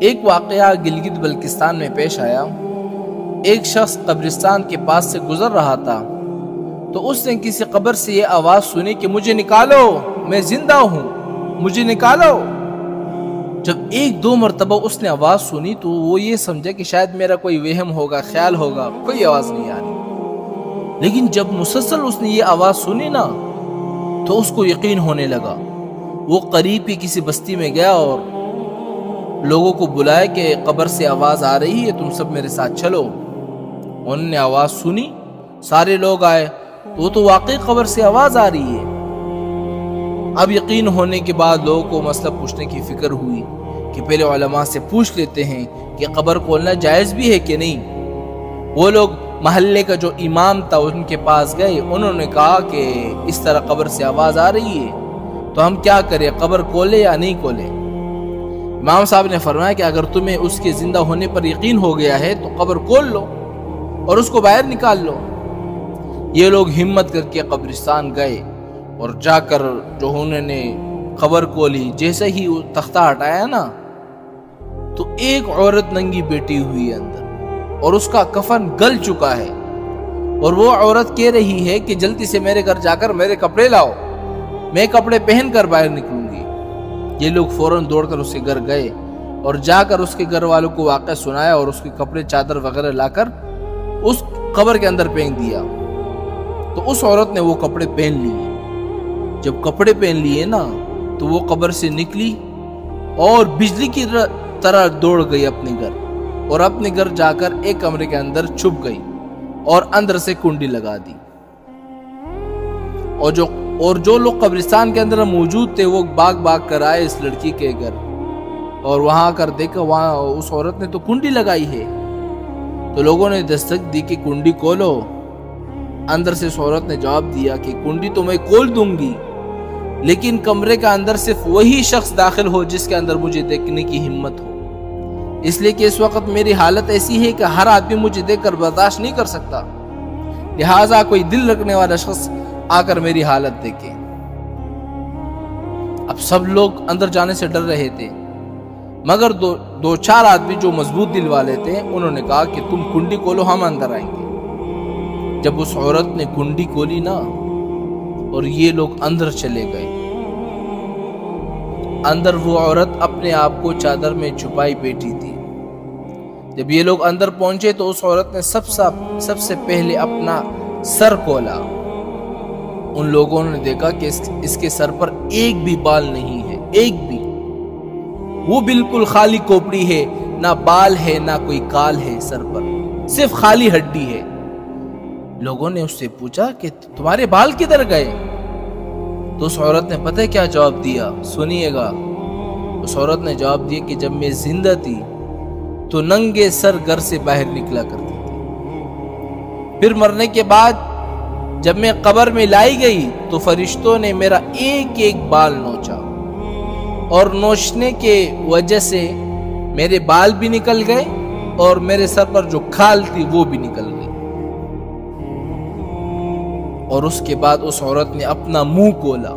ایک واقعہ گلگت بلتستان میں پیش آیا۔ ایک شخص قبرستان کے پاس سے گزر رہا تھا تو اس نے کسی قبر سے یہ آواز سنی کہ مجھے نکالو، میں زندہ ہوں، مجھے نکالو۔ جب ایک دو مرتبہ اس نے آواز سنی تو وہ یہ سمجھا کہ شاید میرا کوئی وہم ہوگا، خیال ہوگا، کوئی آواز نہیں آ رہی۔ لیکن جب مسلسل اس نے یہ آواز سنی نا تو اس کو یقین ہونے لگا۔ وہ قریب کی کسی بستی میں گیا اور لوگوں کو بلایا کہ قبر سے آواز آ رہی ہے، تم سب میرے ساتھ چلو۔ انہوں نے آواز سنی، سارے لوگ آئے تو واقعی قبر سے آواز آ رہی ہے۔ اب یقین ہونے کے بعد لوگوں کو مسئلہ پوچھنے کی فکر ہوئی کہ پہلے علماء سے پوچھ لیتے ہیں کہ قبر کھولنا جائز بھی ہے کہ نہیں۔ وہ لوگ محلے کا جو امام تھا ان کے پاس گئے، انہوں نے کہا کہ اس طرح قبر سے آواز آ رہی ہے تو ہم کیا کریں، قبر کھولے یا نہیں کھولے؟ امام صاحب نے فرمایا کہ اگر تمہیں اس کے زندہ ہونے پر یقین ہو گیا ہے تو قبر کھول لو اور اس کو باہر نکال لو۔ یہ لوگ ہمت کر کے قبرستان گئے اور جا کر جو انہوں نے قبر کھولی، جیسے ہی وہ تختہ ہٹایا نا تو ایک عورت ننگی بیٹھی ہوئی ہے اندر اور اس کا کفن گل چکا ہے، اور وہ عورت کہہ رہی ہے کہ جلدی سے میرے گھر جا کر میرے کپڑے لاؤ، میں کپڑے پہن کر باہر نکلوں گی۔ یہ لوگ فوراً دوڑ کر اس کے گھر گئے اور جا کر اس کے گھر والوں کو واقعہ سنایا اور اس کے کپڑے چادر وغیرہ لا کر اس قبر کے اندر پہن دیا۔ تو اس عورت نے وہ کپڑے پہن لیے۔ جب کپڑے پہن لیے نا تو وہ قبر سے نکلی اور بجلی کی طرح دوڑ گئی اپنے گھر، اور اپنے گھر جا کر ایک کمرے کے اندر چھپ گئی اور اندر سے کنڈی لگا دی۔ اور جو لوگ قبرستان کے اندر موجود تھے وہ بھاگ کر آئے اس لڑکی کے گھر، اور وہاں کر دیکھا وہاں اس عورت نے تو کنڈی لگائی ہے۔ تو لوگوں نے دستک دی کہ کنڈی کھولو۔ اندر سے اس عورت نے جواب دیا کہ کنڈی تو میں کھول دوں گی، لیکن کمرے کا اندر صرف وہی شخص داخل ہو جس کے اندر مجھے دیکھنے کی ہمت ہو، اس لیے کہ اس وقت میری حالت ایسی ہے کہ ہر آدمی مجھے دیکھ کر برداشت نہیں کر سکتا، لہٰذا کوئی دل رکھنے والا شخص آ کر میری حالت دیکھے۔ اب سب لوگ اندر جانے سے ڈر رہے تھے، مگر دو چار آدمی جو مضبوط دل والے تھے انہوں نے کہا کہ تم کنڈی کھولو، ہم اندر آئیں گے۔ جب اس عورت نے کنڈی کھولی نا اور یہ لوگ اندر چلے گئے، اندر وہ عورت اپنے آپ کو چادر میں چھپائی بیٹھی تھی۔ جب یہ لوگ اندر پہنچے تو اس عورت نے سب سے پہلے اپنا سر کھولا۔ ان لوگوں نے دیکھا کہ اس کے سر پر ایک بھی بال نہیں ہے، ایک بھی، وہ بالکل خالی کھوپڑی ہے، نہ بال ہے نہ کوئی کال ہے سر پر، صرف خالی ہڈی ہے۔ لوگوں نے اس سے پوچھا کہ تمہارے بال کدھر گئے؟ تو اس عورت نے پتہ کیا جواب دیا؟ سنیے گا۔ اس عورت نے جواب دیا کہ جب میں زندہ تھی تو ننگے سر گھر سے باہر نکلا کرتی تھی، پھر مرنے کے بعد جب میں قبر میں لائی گئی تو فرشتوں نے میرا ایک ایک بال نوچا، اور نوچنے کے وجہ سے میرے بال بھی نکل گئے اور میرے سر پر جو کھال تھی وہ بھی نکل گئی۔ اور اس کے بعد اس عورت نے اپنا منہ کھولا۔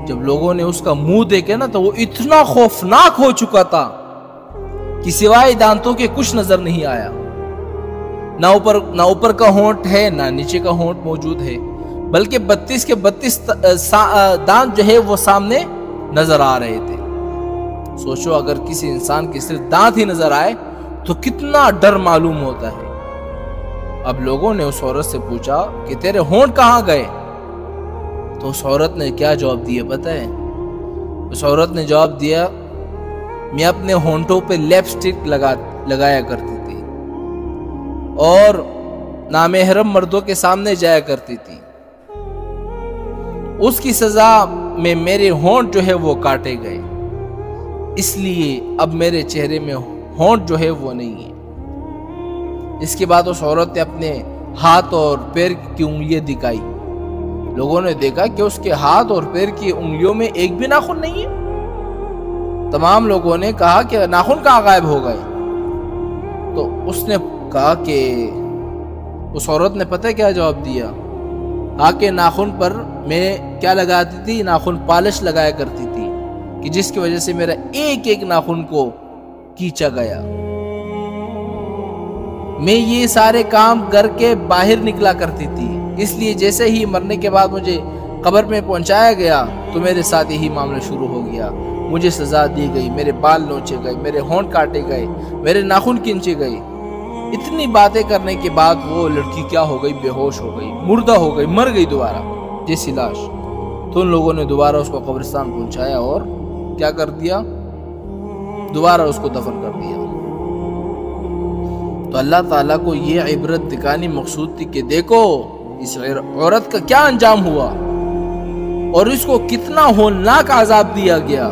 جب لوگوں نے اس کا منہ دیکھا نا تو وہ اتنا خوفناک ہو چکا تھا کہ سوائے دانتوں کے کچھ نظر نہیں آیا، نہ اوپر کا ہونٹ ہے نہ نیچے کا ہونٹ موجود ہے، بلکہ 32 کے 32 دانت جو ہے وہ سامنے نظر آ رہے تھے۔ سوچو اگر کسی انسان کے صرف دانت ہی نظر آئے تو کتنا ڈر معلوم ہوتا ہے۔ اب لوگوں نے اس عورت سے پوچھا کہ تیرے ہونٹ کہاں گئے؟ تو اس عورت نے کیا جواب دیا پتہ ہے؟ اس عورت نے جواب دیا، میں اپنے ہونٹوں پہ لپسٹک لگایا کرتی تھی اور نامحرم مردوں کے سامنے جایا کرتی تھی، اس کی سزا میں میرے ہونٹ جو ہے وہ کاٹے گئے، اس لیے اب میرے چہرے میں ہونٹ جو ہے وہ نہیں ہے۔ اس کے بعد اس عورت نے اپنے ہاتھ اور پیر کی انگلیاں دکھائی۔ لوگوں نے دیکھا کہ اس کے ہاتھ اور پیر کی انگلیوں میں ایک بھی ناخن نہیں ہے۔ تمام لوگوں نے کہا کہ ناخن کہاں غائب ہو گئے؟ تو اس نے کہا کہ اس عورت نے پتہ کیا جواب دیا؟ کہا کہ ناخن پر میں کیا لگاتی تھی؟ ناخن پالش لگایا کرتی تھی کہ جس کی وجہ سے میرا ایک ایک ناخن کو کھینچا گیا۔ میں یہ سارے کام کر کے باہر نکلا کرتی تھی، اس لیے جیسے ہی مرنے کے بعد مجھے قبر میں پہنچایا گیا تو میرے ساتھ یہی معاملہ شروع ہو گیا۔ مجھے سزا دی گئی، میرے بال نوچے گئے، میرے ہونٹ کاٹے گئے، میرے ناخن کھینچے گئے۔ اتنی باتیں کرنے کے بعد وہ لڑکی کیا ہو گئی؟ بے ہوش ہو گئی، مردہ ہو گئی، مر گئی دوبارہ جیسی لاش۔ تو ان لوگوں نے دوبارہ اس کو قبرستان پہنچایا اور کیا کر دیا؟ دوبارہ اس کو دفن کر دیا۔ تو اللہ تعالیٰ کو یہ عبرت دکھانی مقصود تھی کہ دیکھو اس عورت کا کیا انجام ہوا اور اس کو کتنا ہولناک عذاب دیا گیا۔